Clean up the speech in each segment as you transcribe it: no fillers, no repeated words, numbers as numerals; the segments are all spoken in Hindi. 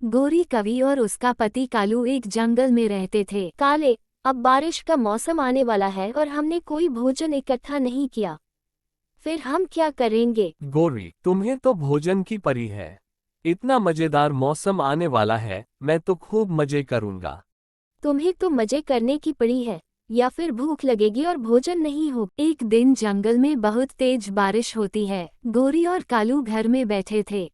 गोरी कवि और उसका पति कालू एक जंगल में रहते थे। काले, अब बारिश का मौसम आने वाला है और हमने कोई भोजन इकट्ठा नहीं किया, फिर हम क्या करेंगे? गोरी, तुम्हें तो भोजन की परी है। इतना मजेदार मौसम आने वाला है, मैं तो खूब मजे करूंगा। तुम्हें तो मजे करने की पड़ी है, या फिर भूख लगेगी और भोजन नहीं हो। एक दिन जंगल में बहुत तेज बारिश होती है। गोरी और कालू घर में बैठे थे।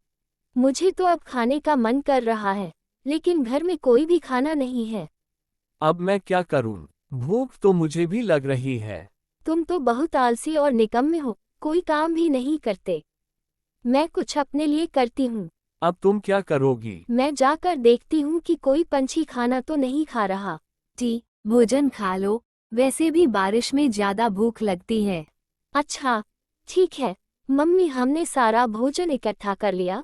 मुझे तो अब खाने का मन कर रहा है, लेकिन घर में कोई भी खाना नहीं है। अब मैं क्या करूं? भूख तो मुझे भी लग रही है। तुम तो बहुत आलसी और निकम्मे हो, कोई काम भी नहीं करते। मैं कुछ अपने लिए करती हूँ। अब तुम क्या करोगी? मैं जाकर देखती हूँ कि कोई पंछी खाना तो नहीं खा रहा। भोजन खा लो, वैसे भी बारिश में ज्यादा भूख लगती है। अच्छा, ठीक है मम्मी, हमने सारा भोजन इकट्ठा कर लिया।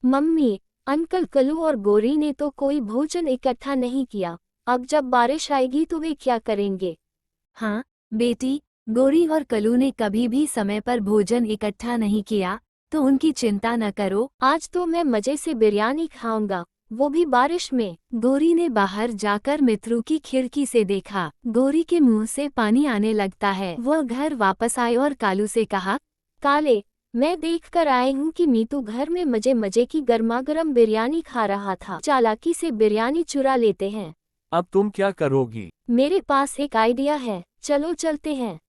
मम्मी, अंकल कलू और गोरी ने तो कोई भोजन इकट्ठा नहीं किया। अब जब बारिश आएगी तो वे क्या करेंगे? हाँ बेटी, गोरी और कलू ने कभी भी समय पर भोजन इकट्ठा नहीं किया, तो उनकी चिंता न करो। आज तो मैं मजे से बिरयानी खाऊंगा, वो भी बारिश में। गोरी ने बाहर जाकर मित्रू की खिड़की से देखा। गोरी के मुंह से पानी आने लगता है। वह घर वापस आए और कालू से कहा, काले, मैं देखकर आई हूँ कि मीतू घर में मजे मजे की गर्मागर्म बिरयानी खा रहा था। चालाकी से बिरयानी चुरा लेते हैं। अब तुम क्या करोगी? मेरे पास एक आइडिया है, चलो चलते हैं।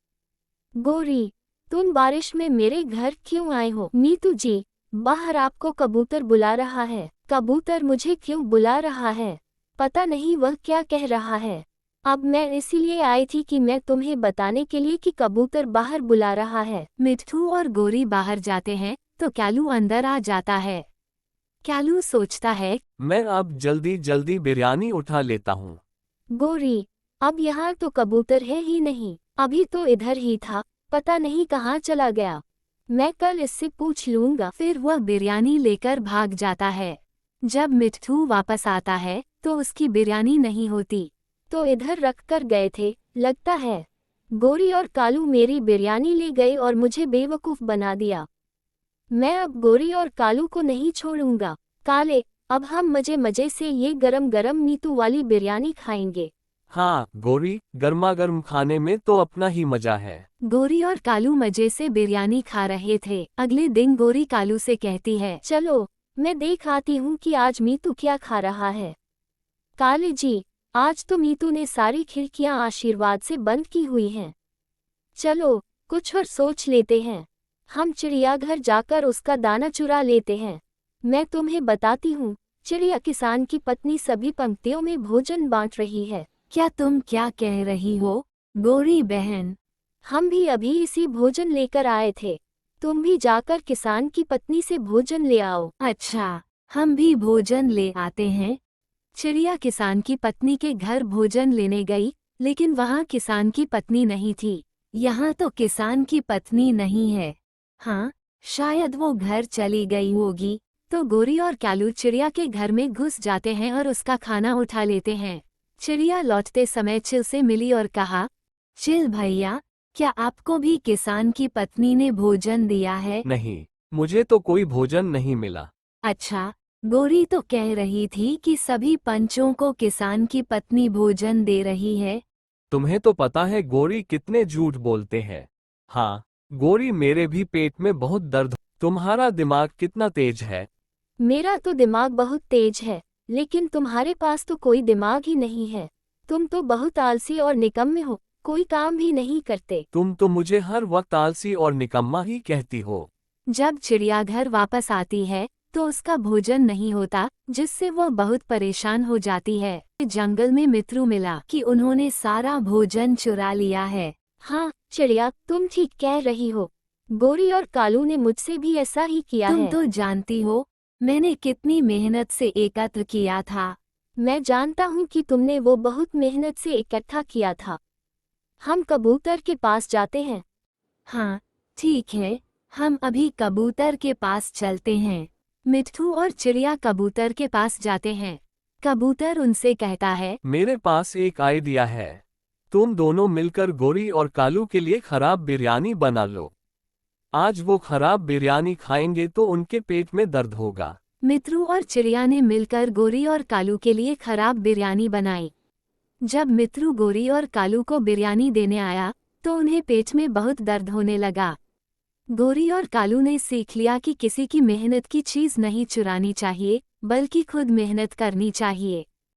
गोरी, तुम बारिश में मेरे घर क्यों आए हो? मीतू जी, बाहर आपको कबूतर बुला रहा है। कबूतर मुझे क्यों बुला रहा है? पता नहीं वह क्या कह रहा है। अब मैं इसीलिए आई थी कि मैं तुम्हें बताने के लिए कि कबूतर बाहर बुला रहा है। मिट्ठू और गोरी बाहर जाते हैं तो कालू अंदर आ जाता है। कालू सोचता है, मैं अब जल्दी जल्दी बिरयानी उठा लेता हूँ। गोरी, अब यहाँ तो कबूतर है ही नहीं, अभी तो इधर ही था, पता नहीं कहाँ चला गया। मैं कल इससे पूछ लूंगा। फिर वह बिरयानी लेकर भाग जाता है। जब मिट्ठू वापस आता है तो उसकी बिरयानी नहीं होती। तो इधर रख कर गए थे, लगता है। गोरी और कालू मेरी बिरयानी ले गए और मुझे बेवकूफ़ बना दिया। मैं अब गोरी और कालू को नहीं छोड़ूंगा। काले, अब हम मजे मजे से ये गरम गरम नीतू वाली बिरयानी खाएंगे। हाँ गोरी, गर्मागर्म खाने में तो अपना ही मजा है। गोरी और कालू मजे से बिरयानी खा रहे थे। अगले दिन गोरी कालू से कहती है, चलो, मैं देख आती हूँ कि आज मीतू क्या खा रहा है। काले जी, आज तो मीतू ने सारी खिड़कियाँ आशीर्वाद से बंद की हुई हैं। चलो, कुछ और सोच लेते हैं। हम चिड़ियाघर जाकर उसका दाना चुरा लेते हैं। मैं तुम्हें बताती हूँ, चिड़िया किसान की पत्नी सभी पंक्तियों में भोजन बांट रही है। क्या तुम क्या कह रही हो, गोरी बहन? हम भी अभी इसी भोजन लेकर आए थे। तुम भी जाकर किसान की पत्नी से भोजन ले आओ। अच्छा, हम भी भोजन ले आते हैं। चिड़िया किसान की पत्नी के घर भोजन लेने गई, लेकिन वहाँ किसान की पत्नी नहीं थी। यहाँ तो किसान की पत्नी नहीं है। हाँ, शायद वो घर चली गई होगी। तो गोरी और कालू चिड़िया के घर में घुस जाते हैं और उसका खाना उठा लेते हैं। चिड़िया लौटते समय चिल से मिली और कहा, चिल भैया, क्या आपको भी किसान की पत्नी ने भोजन दिया है? नहीं, मुझे तो कोई भोजन नहीं मिला। अच्छा, गोरी तो कह रही थी कि सभी पंचों को किसान की पत्नी भोजन दे रही है। तुम्हें तो पता है गोरी कितने झूठ बोलते हैं। हाँ गोरी, मेरे भी पेट में बहुत दर्द। तुम्हारा दिमाग कितना तेज है। मेरा तो दिमाग बहुत तेज है, लेकिन तुम्हारे पास तो कोई दिमाग ही नहीं है। तुम तो बहुत आलसी और निकम्मे हो, कोई काम भी नहीं करते। तुम तो मुझे हर वक्त आलसी और निकम्मा ही कहती हो। जब चिड़ियाघर वापस आती है तो उसका भोजन नहीं होता, जिससे वह बहुत परेशान हो जाती है। जंगल में मित्रू मिला कि उन्होंने सारा भोजन चुरा लिया है। हाँ चिड़िया, तुम ठीक कह रही हो। गोरी और कालू ने मुझसे भी ऐसा ही किया तुम है। तो जानती हो, मैंने कितनी मेहनत से एकत्र किया था। मैं जानता हूँ कि तुमने वो बहुत मेहनत से इकट्ठा किया था। हम कबूतर के पास जाते हैं। हाँ ठीक है, हम अभी कबूतर के पास चलते हैं। मिट्ठू और चिड़िया कबूतर के पास जाते हैं। कबूतर उनसे कहता है, मेरे पास एक आइडिया है। तुम दोनों मिलकर गोरी और कालू के लिए खराब बिरयानी बना लो। आज वो खराब बिरयानी खाएंगे तो उनके पेट में दर्द होगा। मित्रू और चिड़िया ने मिलकर गोरी और कालू के लिए खराब बिरयानी बनाई। जब मित्रू गोरी और कालू को बिरयानी देने आया तो उन्हें पेट में बहुत दर्द होने लगा। गोरी और कालू ने सीख लिया कि किसी की मेहनत की चीज़ नहीं चुरानी चाहिए, बल्कि खुद मेहनत करनी चाहिए।